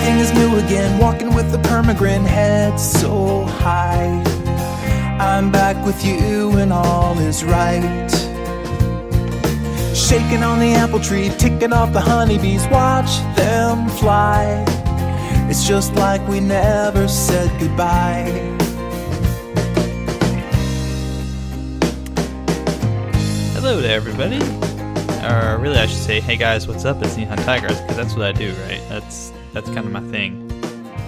Everything is new again, walking with a permagrin, head so high. I'm back with you and all is right. Shaking on the apple tree, ticking off the honeybees, watch them fly. It's just like we never said goodbye. Hello there, everybody. Or really, I should say, hey guys, what's up? It's NihonTiger, because that's what I do, right? That's kind of my thing,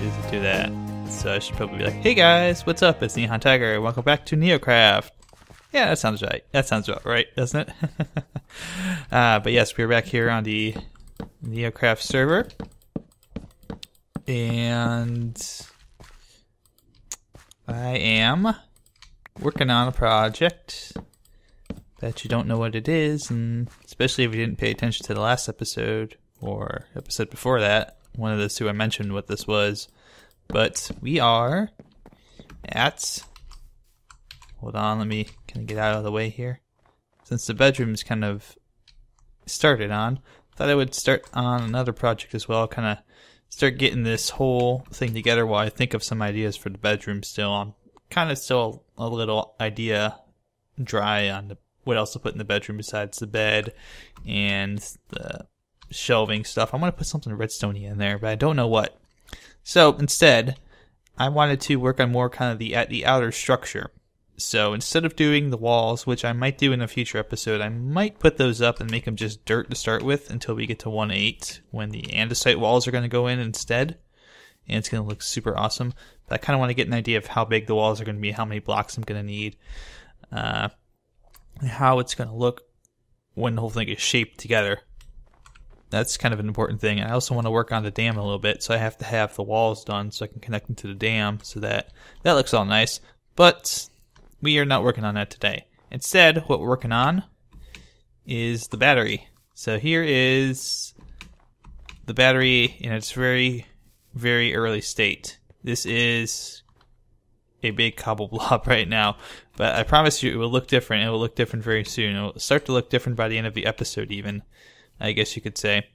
is to do that. So I should probably be like, hey guys, what's up? It's NihonTiger. Welcome back to NeoCraft. Yeah, that sounds right. That sounds about right, doesn't it? But yes, we're back here on the NeoCraft server. And I am working on a project that you don't know what it is, and especially if you didn't pay attention to the last episode or episode before that, one of the two I mentioned what this was. But we are at, hold on, let me kind of get out of the way here. Since the bedroom's kind of started on, I thought I would start on another project as well, kind of start getting this whole thing together while I think of some ideas for the bedroom still. I'm kind of still a little idea dry on what else to put in the bedroom besides the bed and the shelving stuff. I want to put something redstone in there, but I don't know what. So instead, I wanted to work on more kind of the outer structure. So instead of doing the walls, which I might do in a future episode, I might put those up and make them just dirt to start with until we get to 1.8 when the andesite walls are going to go in instead. And it's going to look super awesome. But I kind of want to get an idea of how big the walls are going to be, how many blocks I'm going to need. How it's going to look when the whole thing is shaped together. That's kind of an important thing. And I also want to work on the dam a little bit, so I have to have the walls done so I can connect them to the dam so that looks all nice. But we are not working on that today. Instead, what we're working on is the battery. So here is the battery in its very, very early state. This is a big cobble blob right now, but I promise you it will look different. It will look different very soon. It will start to look different by the end of the episode even, I guess you could say.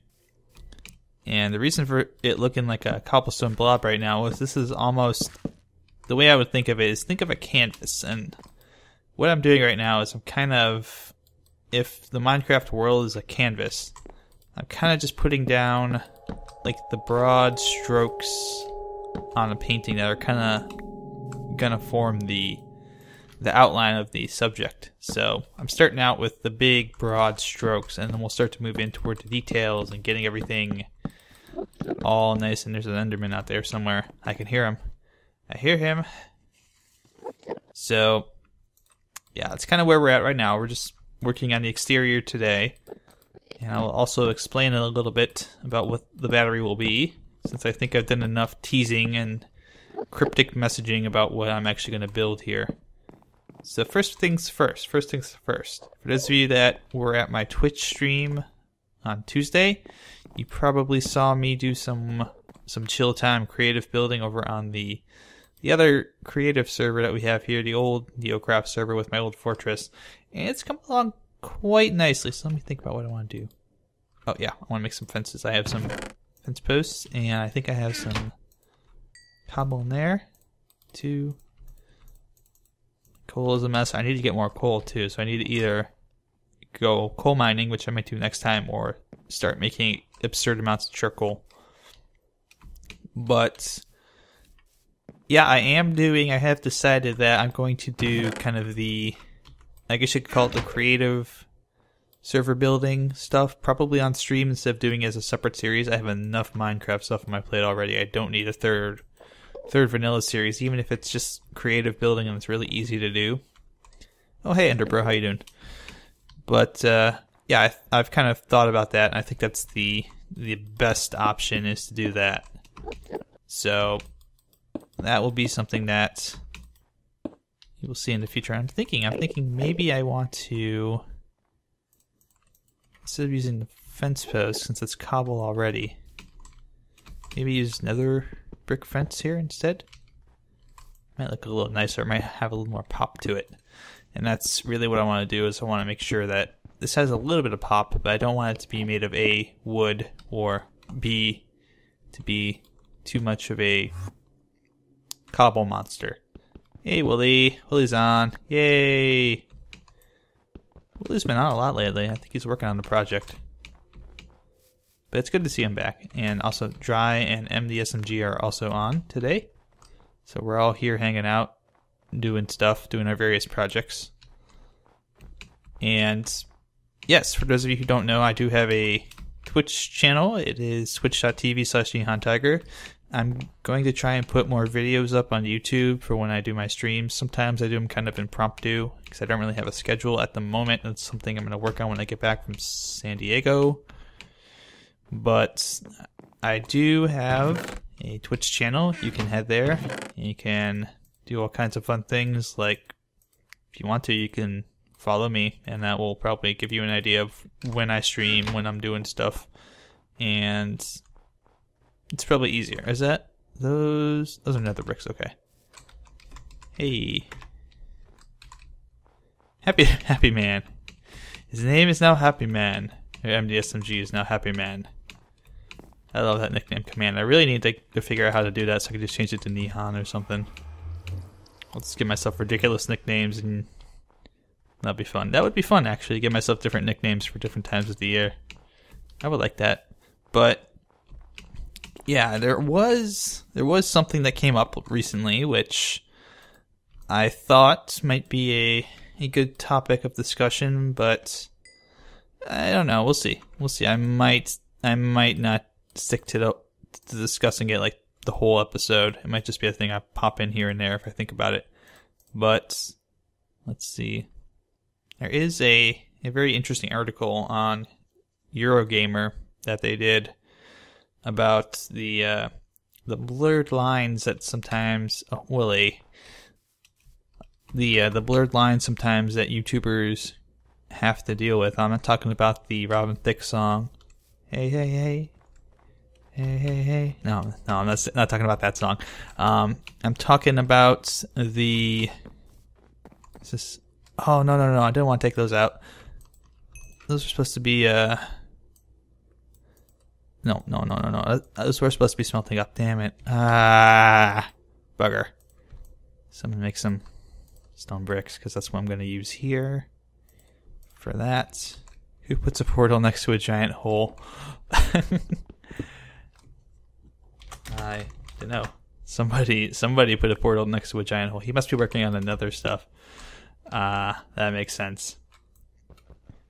And the reason for it looking like a cobblestone blob right now is this is almost, the way I would think of it is think of a canvas. And what I'm doing right now is I'm kind of, if the Minecraft world is a canvas, I'm kind of just putting down like the broad strokes on a painting that are kind of gonna form the outline of the subject. So I'm starting out with the big broad strokes, and then we'll start to move in toward the details and getting everything all nice. And there's an Enderman out there somewhere. I can hear him. I hear him. So yeah, that's kind of where we're at right now. We're just working on the exterior today, and I'll also explain a little bit about what the battery will be, since I think I've done enough teasing and cryptic messaging about what I'm actually going to build here. So first things first. For those of you that were at my Twitch stream on Tuesday, you probably saw me do some chill time creative building over on the other creative server that we have here, the old NeoCraft server with my old fortress. And it's come along quite nicely. So let me think about what I want to do. Oh yeah, I want to make some fences. I have some fence posts, and I think I have some cobble in there. 2. Coal is a mess. I need to get more coal too, so I need to either go coal mining, which I might do next time, or start making absurd amounts of charcoal. But yeah, I have decided that I'm going to do kind of the, I guess you could call it the creative server building stuff, probably on stream instead of doing it as a separate series. I have enough Minecraft stuff on my plate already. I don't need a third vanilla series, even if it's just creative building and it's really easy to do. Oh hey Enderbro, how you doing? But yeah, I've kind of thought about that, and I think that's the best option is to do that. So that will be something that you will see in the future. I'm thinking maybe I want to, instead of using the fence post, since it's cobble already, maybe use nether brick fence here instead. Might look a little nicer, might have a little more pop to it. And that's really what I want to do, is I want to make sure that this has a little bit of pop, but I don't want it to be made of A, wood, or B, to be too much of a cobble monster. Hey, Willie. Willie's on. Yay! Willie's been on a lot lately. I think he's working on the project. But it's good to see him back. And also, Dry and MDSMG are also on today. So we're all here hanging out, doing stuff, doing our various projects. And yes, for those of you who don't know, I do have a Twitch channel. It is twitch.tv/NihonTiger. I'm going to try and put more videos up on YouTube for when I do my streams. Sometimes I do them kind of impromptu because I don't really have a schedule at the moment. That's something I'm going to work on when I get back from San Diego. But I do have a Twitch channel. You can head there. And you can do all kinds of fun things. Like, if you want to, you can follow me, and that will probably give you an idea of when I stream, when I'm doing stuff. And it's probably easier. Is that those are nether bricks? Okay. Hey, happy man. His name is now Happy Man. Or MDSMG is now Happy Man. I love that nickname command. I really need to figure out how to do that, so I can just change it to Nihon or something. I'll just give myself ridiculous nicknames, and that'll be fun. That would be fun, actually, give myself different nicknames for different times of the year. I would like that. But yeah, there was something that came up recently, which I thought might be a good topic of discussion, but I don't know. We'll see. I might not stick to discussing it like the whole episode. It might just be a thing I pop in here and there if I think about it. But let's see. There is a very interesting article on Eurogamer that they did about the blurred lines that sometimes the blurred lines sometimes that YouTubers have to deal with. I'm not talking about the Robin Thicke song. Hey, hey, hey. Hey, hey, hey. No, I'm not talking about that song. I'm talking about the... Is this... Oh, no. I didn't want to take those out. Those are supposed to be... No. Those were supposed to be smelting up. Damn it. Bugger. Someone make some stone bricks, because that's what I'm going to use here for that. Who puts a portal next to a giant hole? I don't know. Somebody put a portal next to a giant hole. He must be working on another stuff. That makes sense.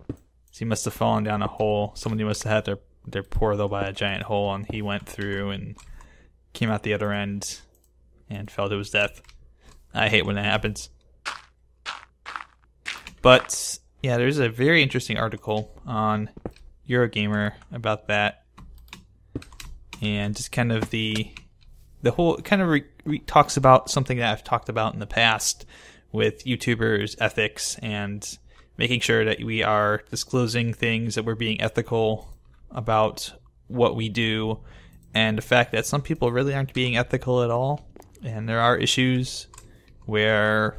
So he must have fallen down a hole. Somebody must have had their portal by a giant hole, and he went through and came out the other end and fell to his death. I hate when that happens. But yeah, there's a very interesting article on Eurogamer about that. And just kind of the whole kind of talks about something that I've talked about in the past with YouTubers' ethics and making sure that we are disclosing things, that we're being ethical about what we do, and the fact that some people really aren't being ethical at all. And there are issues where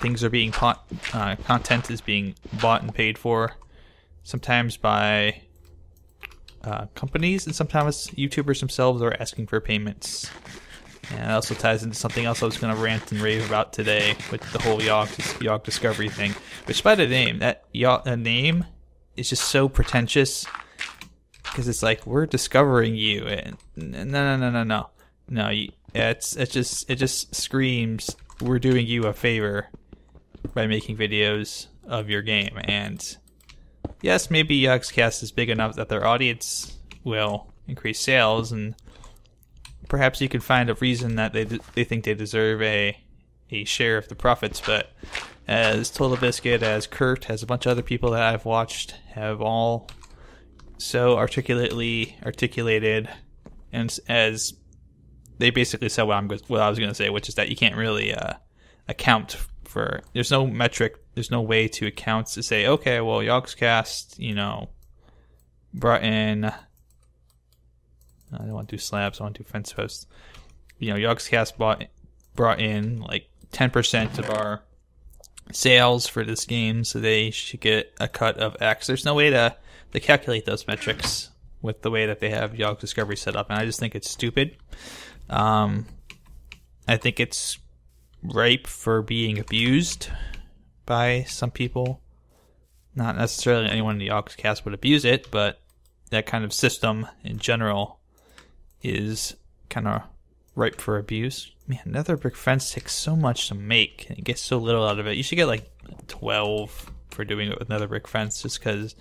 things are being content is being bought and paid for, sometimes by companies, and sometimes YouTubers themselves are asking for payments. And it also ties into something else I was going to rant and rave about today with the whole Yogg Discovery thing. Which, by the name, that name is just so pretentious, because it's like, we're discovering you, and no. It just screams, we're doing you a favor by making videos of your game. And yes, maybe YoggsCast is big enough that their audience will increase sales, and perhaps you can find a reason that they think they deserve a share of the profits. But as Total Biscuit, as Kurt, as a bunch of other people that I've watched have all so articulately articulated, and as they basically said what I was going to say, which is that you can't really account for. There's no metric. There's no way to account to say, okay, well, YoggsCast, brought in. I don't want to do slabs. I want to do fence posts. YoggsCast brought in like 10% of our sales for this game, so they should get a cut of X. There's no way to calculate those metrics with the way that they have Yogg Discovery set up, and I just think it's stupid. I think it's ripe for being abused by some people. Not necessarily anyone in the Yogg cast would abuse it, but that kind of system in general is kind of ripe for abuse. Man, nether brick fence takes so much to make, and you get so little out of it. You should get like 12 for doing it with nether brick fence, just because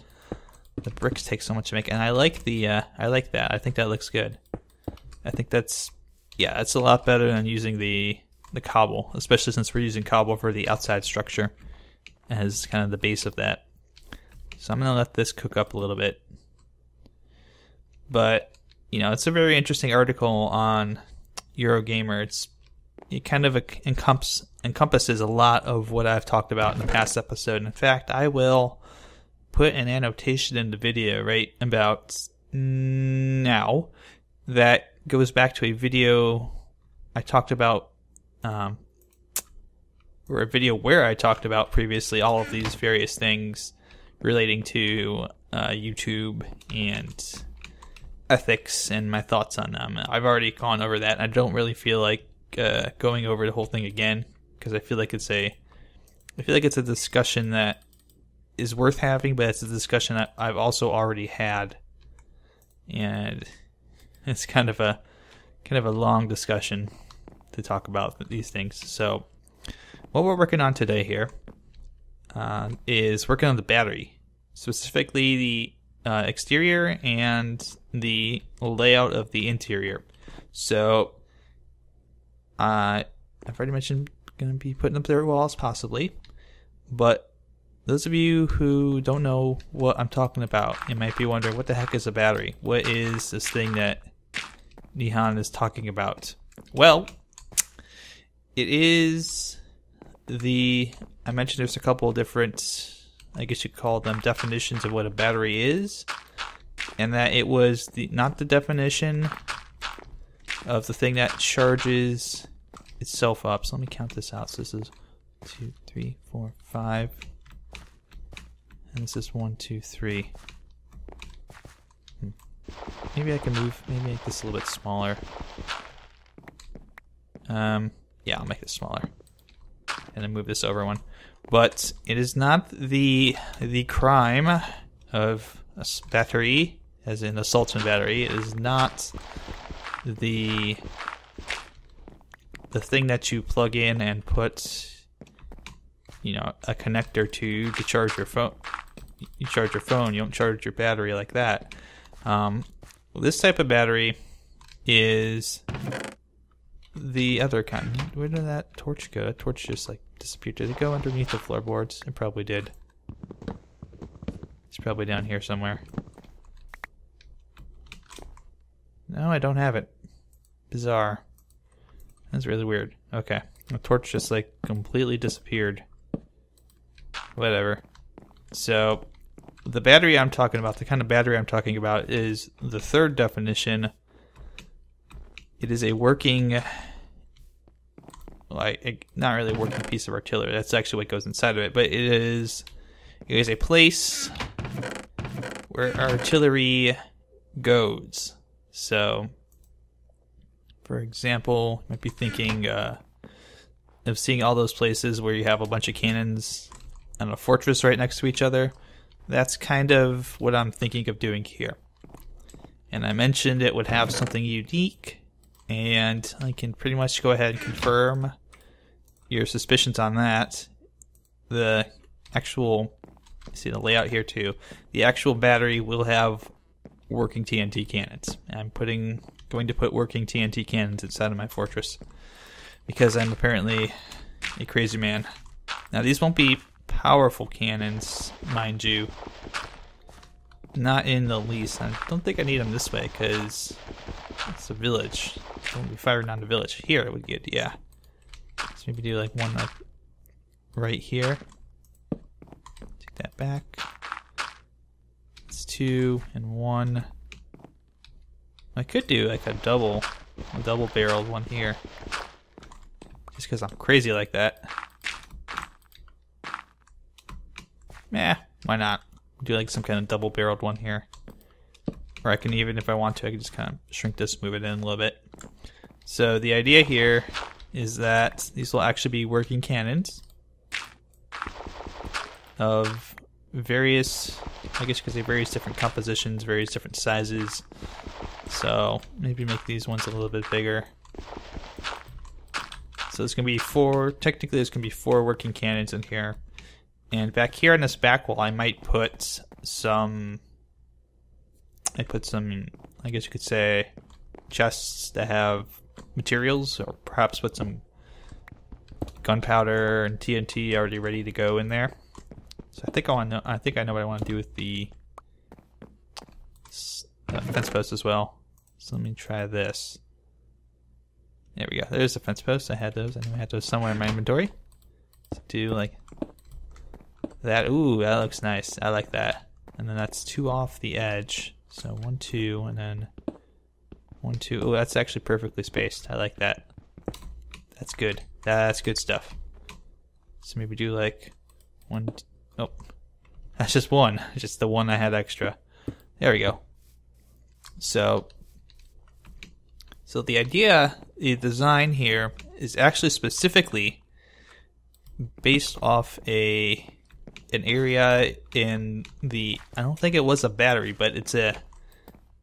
the bricks take so much to make. And I like I like that. I think that looks good. I think that's a lot better than using the cobble, especially since we're using cobble for the outside structure as kind of the base of that. So I'm gonna let this cook up a little bit. But it's a very interesting article on Eurogamer. It kind of encompasses a lot of what I've talked about in the past episode. In fact, I will put an annotation in the video right about now that goes back to a video I talked about, or a video where I talked about previously all of these various things relating to YouTube and ethics and my thoughts on them. I've already gone over that, and I don't really feel like going over the whole thing again, because I feel like it's a discussion that is worth having, but it's a discussion that I've also already had, and it's kind of a long discussion to talk about these things. So what we're working on today here is working on the battery, specifically the exterior and the layout of the interior. So I've already mentioned going to be putting up their walls possibly, but those of you who don't know what I'm talking about, you might be wondering, what the heck is a battery? What is this thing that Nihon is talking about? Well, it is I mentioned there's a couple of different, I guess you could call them, definitions of what a battery is, and that it was not the definition of the thing that charges itself up. So let me count this out. So this is 2, 3, 4, 5, and this is 1, 2, 3. Maybe I can make this a little bit smaller. Yeah, I'll make it smaller, and then move this over one. But it is not the crime of a battery, as in assault and battery. It is not the thing that you plug in and put, a connector to charge your phone. You charge your phone. You don't charge your battery like that. This type of battery is the other kind. Where did that torch go? That torch just disappeared. Did it go underneath the floorboards? It probably did. It's probably down here somewhere. No, I don't have it. Bizarre. That's really weird. Okay. The torch just completely disappeared. Whatever. So the battery I'm talking about, the kind of battery I'm talking about, is the third definition. It is a working, not really a working piece of artillery. That's actually what goes inside of it. But it is a place where artillery goes. So, for example, you might be thinking of seeing all those places where you have a bunch of cannons and a fortress right next to each other. That's kind of what I'm thinking of doing here. And I mentioned it would have something unique, and I can pretty much go ahead and confirm your suspicions on that. The actual, see the layout here too, the actual battery will have working TNT cannons. I'm going to put working TNT cannons inside of my fortress, because I'm apparently a crazy man. Now these won't be powerful cannons, mind you. Not in the least. I don't think I need them this way, because it's a village. I won't be firing on the village. Here it would get, yeah. So maybe do one right here. Take that back. It's 2 and 1. I could do a double-barreled one here, just because I'm crazy like that. Why not? Do some kind of double-barreled one here. Or I can even, if I want to, I can just kind of shrink this, move it in a little bit. So the idea here is that these will actually be working cannons of various, I guess you could say various different compositions, various different sizes. So maybe make these ones a little bit bigger. So there's going to be technically there's going to be 4 working cannons in here. And back here on this back wall, I might put some, I guess you could say, chests that have materials, or perhaps put some gunpowder and TNT already ready to go in there. So I think I know what I want to do with the fence post as well. So let me try this. There we go. There's the fence post. I had those. I knew I had those somewhere in my inventory. Let's do like that. Ooh, that looks nice. I like that. And then that's 2 off the edge. So 1, 2, and then 1, 2. Oh, that's actually perfectly spaced. I like that. That's good. That's good stuff. So maybe do like 1. Oh, that's just 1. Just the 1 I had extra. There we go. So the idea, the design here is actually specifically based off an area in the, I don't think it was a battery, but it's a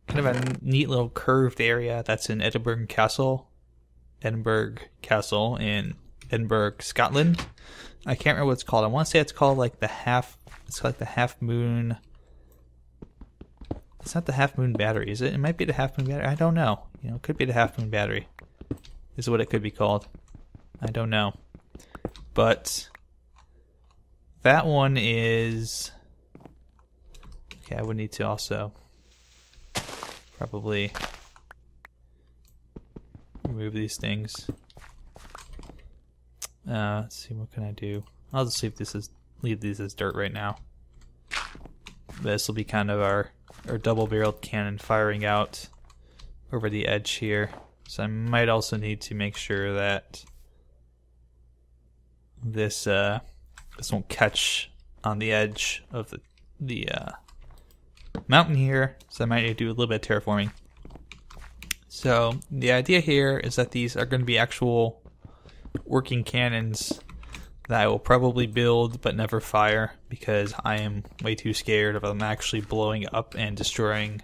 kind of a neat little curved area that's in Edinburgh Castle in Edinburgh, Scotland. I can't remember what it's called. I want to say it's called like the half moon. It's not the half moon battery, is it? It might be the half moon battery. I don't know. You know, it could be the half moon battery. Is what it could be called. I don't know. But that one is, okay, I would need to also probably remove these things. Let's see, what can I do? I'll just leave these as dirt right now. This will be kind of our double-barreled cannon firing out over the edge here. So I might also need to make sure that this won't catch on the edge of the mountain here. So I might need to do a little bit of terraforming. So the idea here is that these are going to be actual working cannons that I will probably build but never fire, because I am way too scared of them actually blowing up and destroying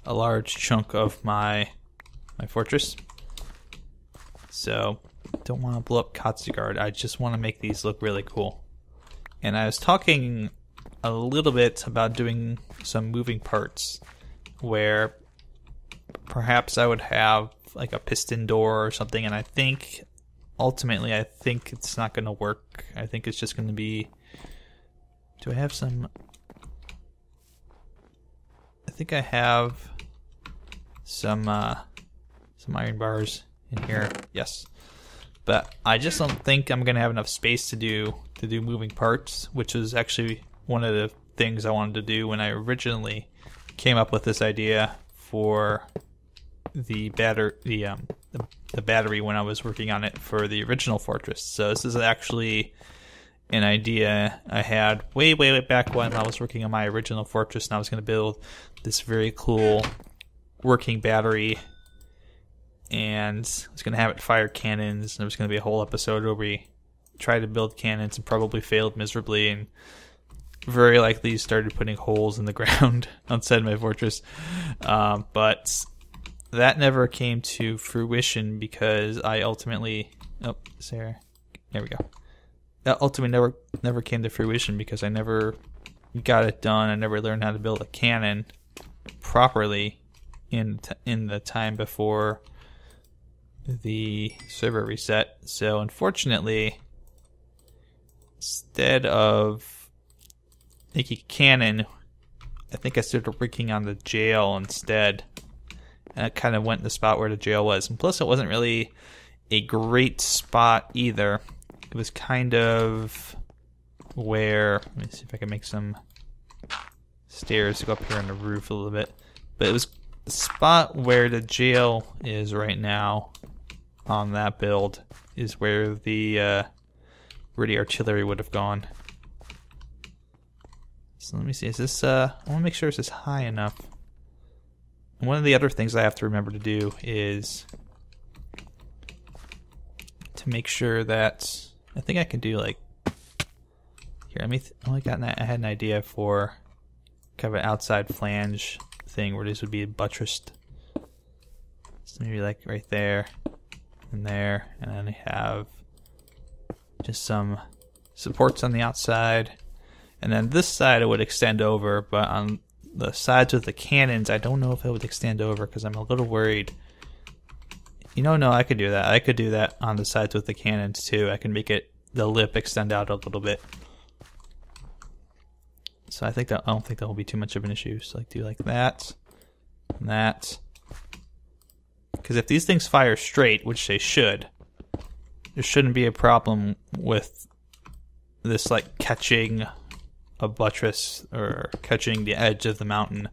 a large chunk of my fortress. So don't want to blow up Katzegard. I just want to make these look really cool. And I was talking a little bit about doing some moving parts where perhaps I would have like a piston door or something, and I think ultimately it's not going to work. I think it's just going to be, do I have some, I think I have some iron bars in here. Yes. But I just don't think I'm going to have enough space to do moving parts, which is actually one of the things I wanted to do when I originally came up with this idea for the battery when I was working on it for the original fortress. So this is actually an idea I had way back when I was working on my original fortress, and I was going to build this very cool working battery, and I was going to have it fire cannons, and there was going to be a whole episode where we tried to build cannons and probably failed miserably, and very likely started putting holes in the ground outside my fortress. But that never came to fruition because I ultimately, oh, Sarah, there we go. That ultimately never came to fruition because I never got it done. I never learned how to build a cannon properly in the time before the server reset. So unfortunately, instead of making a cannon, I think I started working on the jail instead. And I kind of went in the spot where the jail was. And plus, it wasn't really a great spot either. It was kind of where, let me see if I can make some stairs to go up here on the roof a little bit. But it was the spot where the jail is right now on that build is where the artillery would have gone. So let me see, is this, I want to make sure this is high enough. one of the other things I have to remember to do is to make sure that I think I can do like here. I had an idea for kind of an outside flange thing where this would be buttressed. So maybe like right there and there, and then I have just some supports on the outside, and then this side it would extend over, but on the sides with the cannons I don't know if it would extend over because I'm a little worried. No, I could do that. I could do that on the sides with the cannons too. I can make the lip extend out a little bit. So I don't think that will be too much of an issue. So like do like that and that. Because if these things fire straight, which they should, there shouldn't be a problem with this like catching a buttress or catching the edge of the mountain.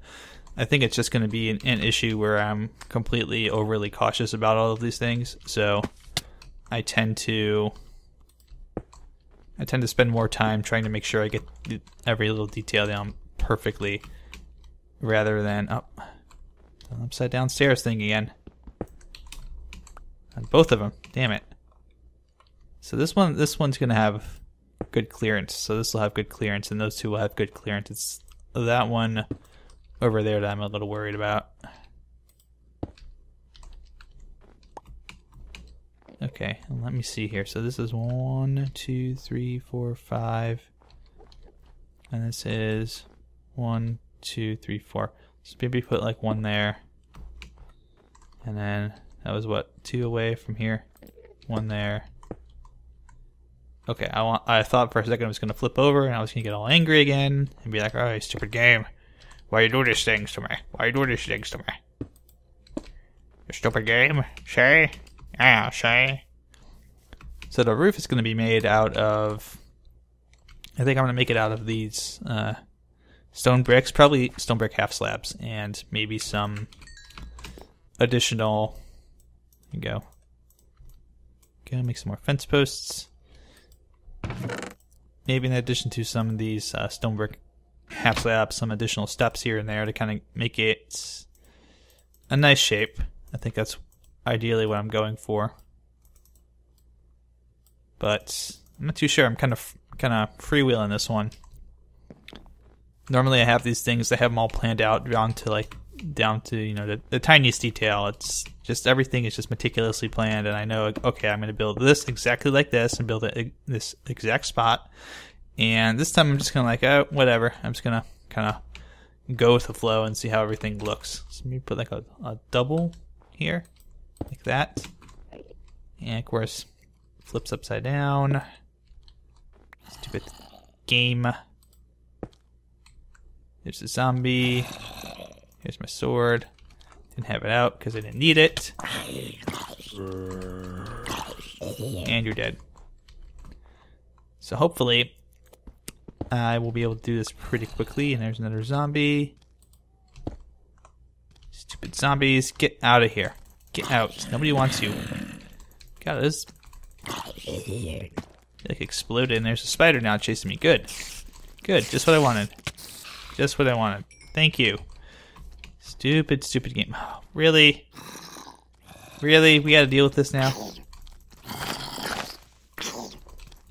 I think it's just going to be an issue where I'm completely overly cautious about all of these things. So I tend to spend more time trying to make sure I get every little detail down perfectly, rather than upside down stairs thing again. On both of them, damn it. So this one's gonna have good clearance. So this will have good clearance, and those two will have good clearance. It's that one over there that I'm a little worried about. Okay, and let me see here. So this is 1, 2, 3, 4, 5, and this is 1, 2, 3, 4. So maybe put like one there, and then that was what, 2 away from here, 1 there. Okay, I thought for a second I was gonna flip over and I was gonna get all angry again and be like, "Oh, you stupid game! Why you do these things to me? Why you do these things to me? You stupid game! Say, yeah, say." So the roof is gonna be made out of. I think I'm gonna make it out of these stone bricks, probably stone brick half slabs, and maybe some additional. Here you go. Gonna make some more fence posts. Maybe in addition to some of these stone brick half slabs, some additional steps here and there to kind of make it a nice shape. I think that's ideally what I'm going for. But I'm not too sure. I'm kind of freewheeling this one. Normally I have these things, I have them all planned out down to the tiniest detail. It's just everything is just meticulously planned, and I know, okay, I'm going to build this exactly like this and build it this exact spot. And this time I'm just going to like, oh, whatever. I'm just going to kind of go with the flow and see how everything looks. So maybe put like a double here, like that. And of course, flips upside down. Stupid game. There's a zombie. Here's my sword. Didn't have it out because I didn't need it. And you're dead. So hopefully I will be able to do this pretty quickly. And there's another zombie. Stupid zombies. Get out of here. Get out. Nobody wants you. God, this like exploded, and there's a spider now chasing me. Good. Good. Just what I wanted. Just what I wanted. Thank you. Stupid, stupid game. Oh, really? Really? We gotta deal with this now?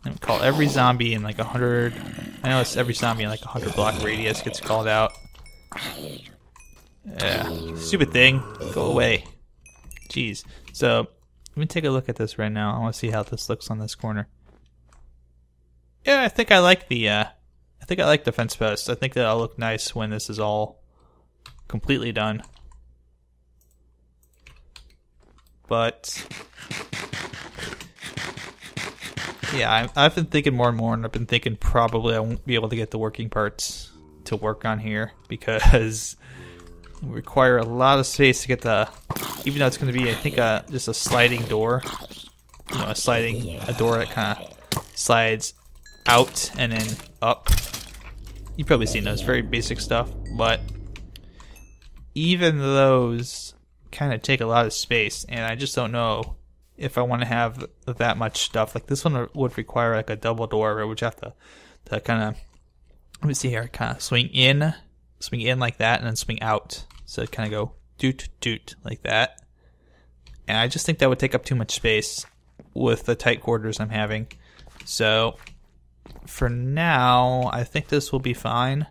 I'm gonna call every zombie in like 100... I know it's every zombie in like 100 block radius gets called out. Stupid thing. Go away. Jeez. So, let me take a look at this right now. I want to see how this looks on this corner. Yeah, I think I like the fence post. I think that'll look nice when this is all completely done. But yeah, I've been thinking more and more, and I've been thinking probably I won't be able to get the working parts to work on here because it require a lot of space to get the, even though it's going to be, I think, just a sliding door. You know, a door that kind of slides out and then up. You've probably seen those, very basic stuff, but even those kind of take a lot of space, and I just don't know if I want to have that much stuff. Like this one would require like a double door, which I have to kind of, let me see here, kind of swing in like that, and then swing out. So it kind of go doot doot like that. And I just think that would take up too much space with the tight quarters I'm having. So for now, I think this will be fine.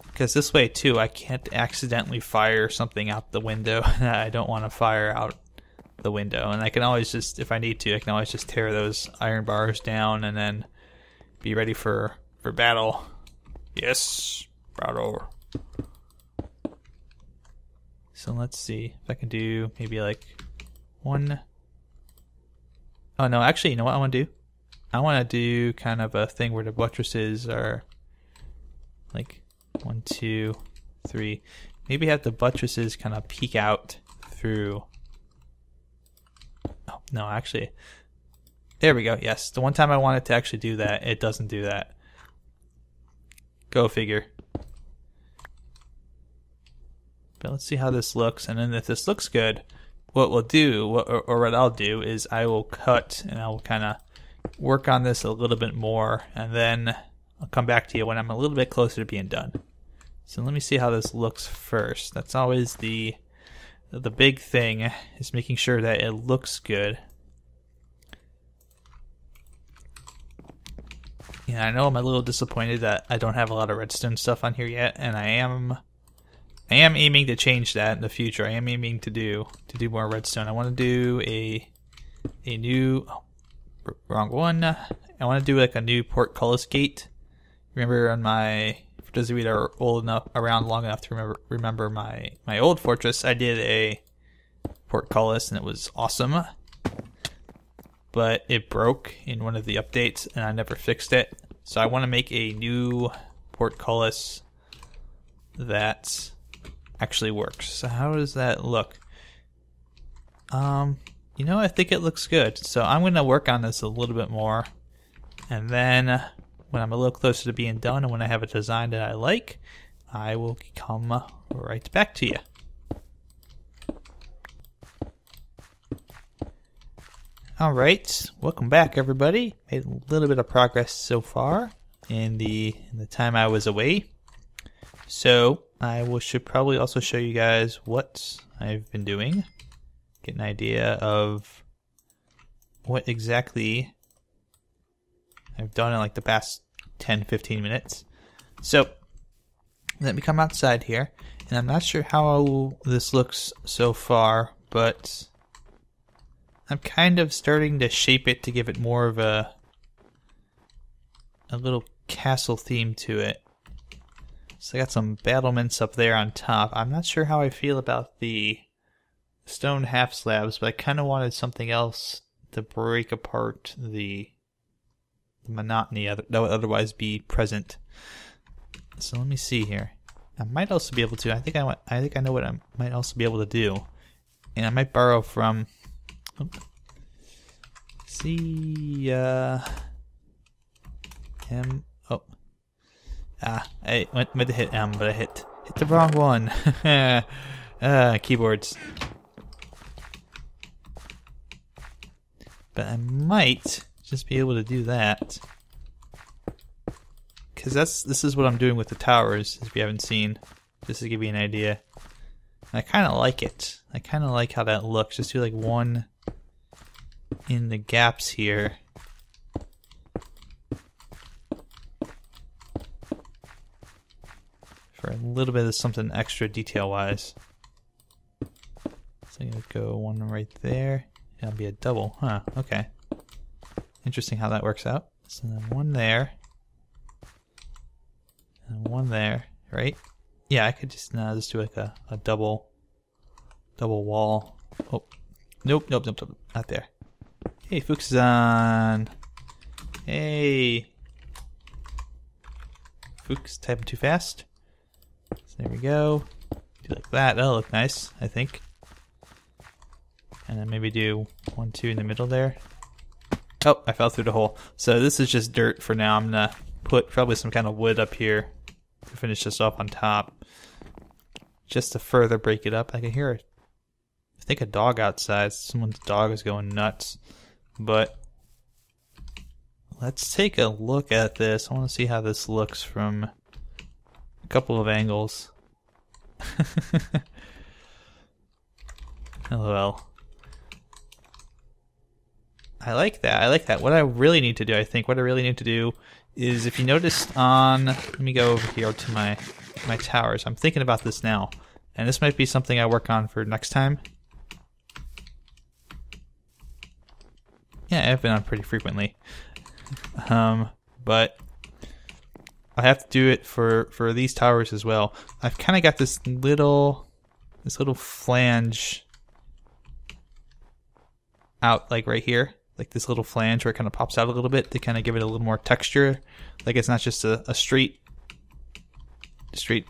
Because this way too, I can't accidentally fire something out the window that I don't want to fire out the window. And I can always just, if I need to, I can always just tear those iron bars down and then be ready for battle. Yes, battle. So let's see if I can do maybe like one. Oh no, actually, you know what I want to do? I want to do kind of a thing where the buttresses are like 1, 2, 3. Maybe have the buttresses kind of peek out through. Oh, no, actually. There we go. Yes, the one time I wanted to actually do that, it doesn't do that. Go figure. But let's see how this looks, and then if this looks good, what we'll do, or what I'll do, is I will cut and I will kind of work on this a little bit more, and then I'll come back to you when I'm a little bit closer to being done. So let me see how this looks first. That's always the big thing, is making sure that it looks good. Yeah, I know I'm a little disappointed that I don't have a lot of redstone stuff on here yet, and I am aiming to change that in the future. I am aiming to do more redstone. I want to do a new, wrong one. I want to do like a new portcullis gate. Remember on my, for those of you that are old enough, around long enough to remember my old fortress, I did a portcullis and it was awesome. But it broke in one of the updates and I never fixed it. So I want to make a new portcullis that actually works. So how does that look? You know, I think it looks good. So I'm going to work on this a little bit more. And then when I'm a little closer to being done and when I have a design that I like, I will come right back to you. Alright, welcome back everybody. Made a little bit of progress so far in the time I was away. So I should probably also show you guys what I've been doing. Get an idea of what exactly I've done in like the past 10-15 minutes. So let me come outside here, and I'm not sure how this looks so far, but I'm kind of starting to shape it to give it more of a little castle theme to it. So I got some battlements up there on top. I'm not sure how I feel about the stone half slabs, but I kind of wanted something else to break apart the monotony that would otherwise be present. So let me see here. I might also be able to. I think I know what I might also be able to do, and I might borrow from. See, M. Oh, I went to hit M, but I hit the wrong one. Keyboards. But I might just be able to do that, because this is what I'm doing with the towers. If you haven't seen, just to give you an idea. I kind of like it. I kind of like how that looks. Just do like one in the gaps here. For a little bit of something extra detail-wise. So I'm going to go one right there. It'll be a double. Huh, okay. Interesting how that works out. So then one there. And one there, right? Yeah, I could just do like a double wall. Oh, nope, not there. Hey, Fuchs is on. Hey. Fuchs, typing too fast. So there we go. Do like that. That'll look nice, I think. And then maybe do 1, 2 in the middle there. Oh, I fell through the hole. So this is just dirt for now. I'm gonna put probably some kind of wood up here to finish this off on top, just to further break it up. I can hear, I think, a dog outside. Someone's dog is going nuts. But let's take a look at this. I want to see how this looks from a couple of angles. LOL. I like that. I like that. What I really need to do, I think, what I really need to do is, if you noticed on, let me go over here to my towers. I'm thinking about this now, and this might be something I work on for next time. Yeah, I've been on pretty frequently, but I have to do it for these towers as well. I've kind of got this little flange out, like right here, like this little flange where it kind of pops out a little bit to kind of give it a little more texture. Like it's not just a straight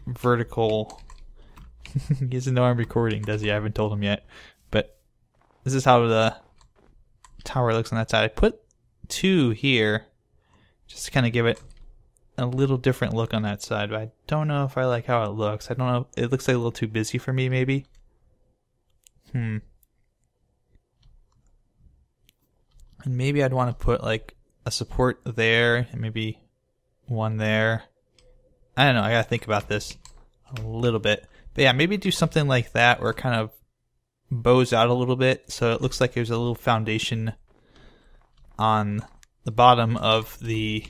vertical. He doesn't know I'm recording, does he? I haven't told him yet. But this is how the tower looks on that side. I put 2 here just to kind of give it a little different look on that side, but I don't know if I like how it looks. I don't know. It looks like a little too busy for me, maybe. And maybe I'd want to put like a support there and maybe one there. I don't know. I gotta think about this a little bit. But yeah, maybe do something like that where it kind of bows out a little bit so it looks like there's a little foundation on the bottom of the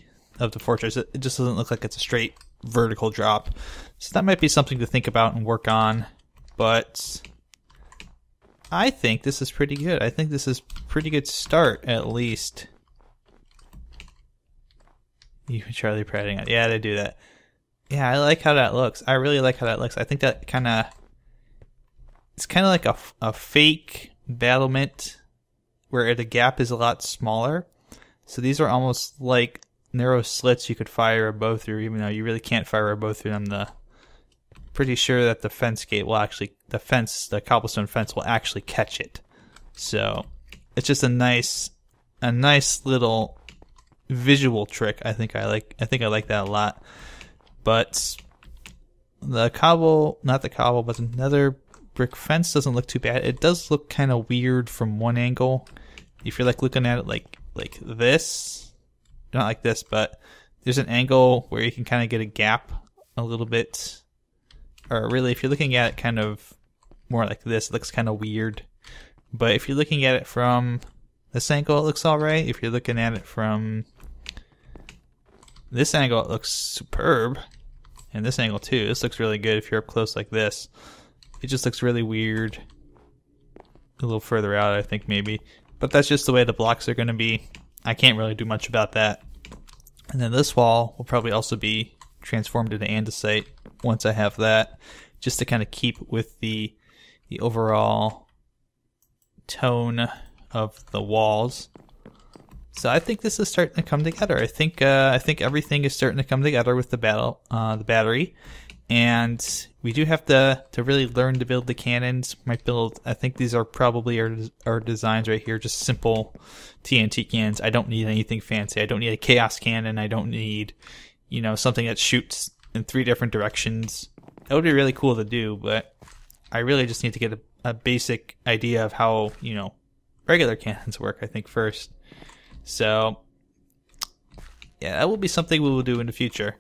fortress. It just doesn't look like it's a straight vertical drop. So that might be something to think about and work on. But I think this is pretty good. I think this is a pretty good start, at least. Even Charlie prating it. Yeah, they do that. Yeah, I like how that looks. I really like how that looks. I think that it's kind of like a fake battlement where the gap is a lot smaller. So these are almost like narrow slits you could fire a bow through, even though you really can't fire a bow through them. Pretty sure that the fence gate will actually, the cobblestone fence will actually catch it. So it's just a nice little visual trick. I think I like that a lot. But the cobble, not the cobble, but another brick fence doesn't look too bad. It does look kind of weird from one angle. If you're like looking at it like this, not like this, but there's an angle where you can kind of get a gap a little bit. Or really, if you're looking at it kind of more like this, it looks kind of weird. But if you're looking at it from this angle, it looks alright. If you're looking at it from this angle, it looks superb. And this angle too. This looks really good if you're up close like this. It just looks really weird. A little further out, I think, maybe. But that's just the way the blocks are going to be. I can't really do much about that. And then this wall will probably also be transformed into andesite once I have that, just to kind of keep with the overall tone of the walls. So I think this is starting to come together. I think everything is starting to come together with the battery, and we do have to really learn to build the cannons. I think these are probably our designs right here, just simple TNT cannons. I don't need anything fancy. I don't need a chaos cannon. I don't need, something that shoots in 3 different directions. That would be really cool to do, but I really just need to get a basic idea of how, regular cannons work, I think, first. So, yeah, that will be something we will do in the future.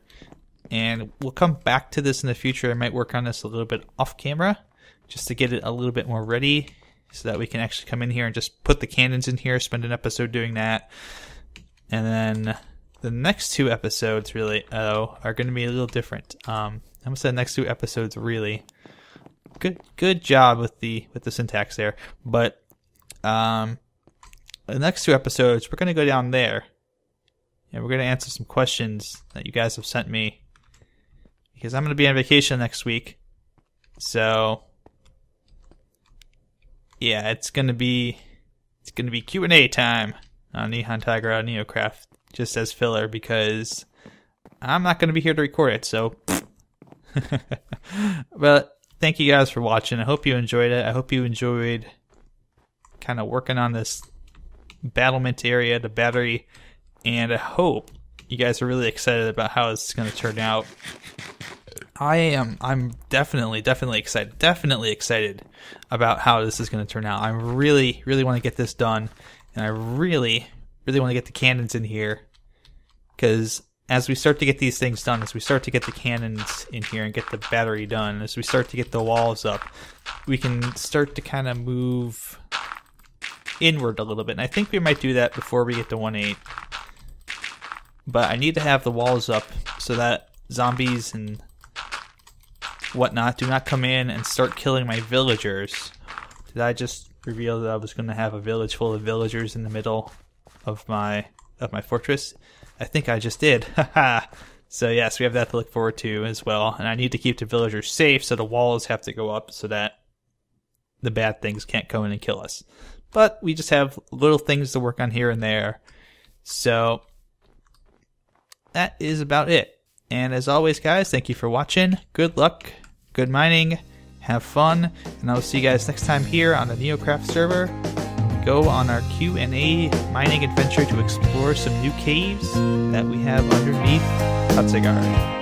And we'll come back to this in the future. I might work on this a little bit off camera, just to get it a little bit more ready, so that we can actually come in here and just put the cannons in here, spend an episode doing that. And then the next 2 episodes really are going to be a little different. I'm going to say the next 2 episodes really good job with the syntax there. But the next 2 episodes, we're going to go down there, and we're going to answer some questions that you guys have sent me, because I'm going to be on vacation next week. So yeah, it's going to be Q&A time on NihonTiger on NeoCraft, just as filler, because I'm not going to be here to record it. So but thank you guys for watching. I hope you enjoyed it. I hope you enjoyed kind of working on this battlement area, the battery, and I hope you guys are really excited about how this is going to turn out. I'm definitely excited about how this is going to turn out. I really want to get this done, and I really want to get the cannons in here, because as we start to get these things done, as we start to get the cannons in here and get the battery done, as we start to get the walls up, we can start to kind of move inward a little bit. And I think we might do that before we get to 1.8. But I need to have the walls up so that zombies and whatnot do not come in and start killing my villagers. Did I just reveal that I was going to have a village full of villagers in the middle of my fortress? I think I just did. Haha. So yes, we have that to look forward to as well. And I need to keep the villagers safe, so the walls have to go up so that the bad things can't come in and kill us. But we just have little things to work on here and there. So that is about it. And as always, guys, thank you for watching. Good luck, good mining, have fun, and I will see you guys next time here on the NeoCraft server. Go on our Q&A mining adventure to explore some new caves that we have underneath Katzegard.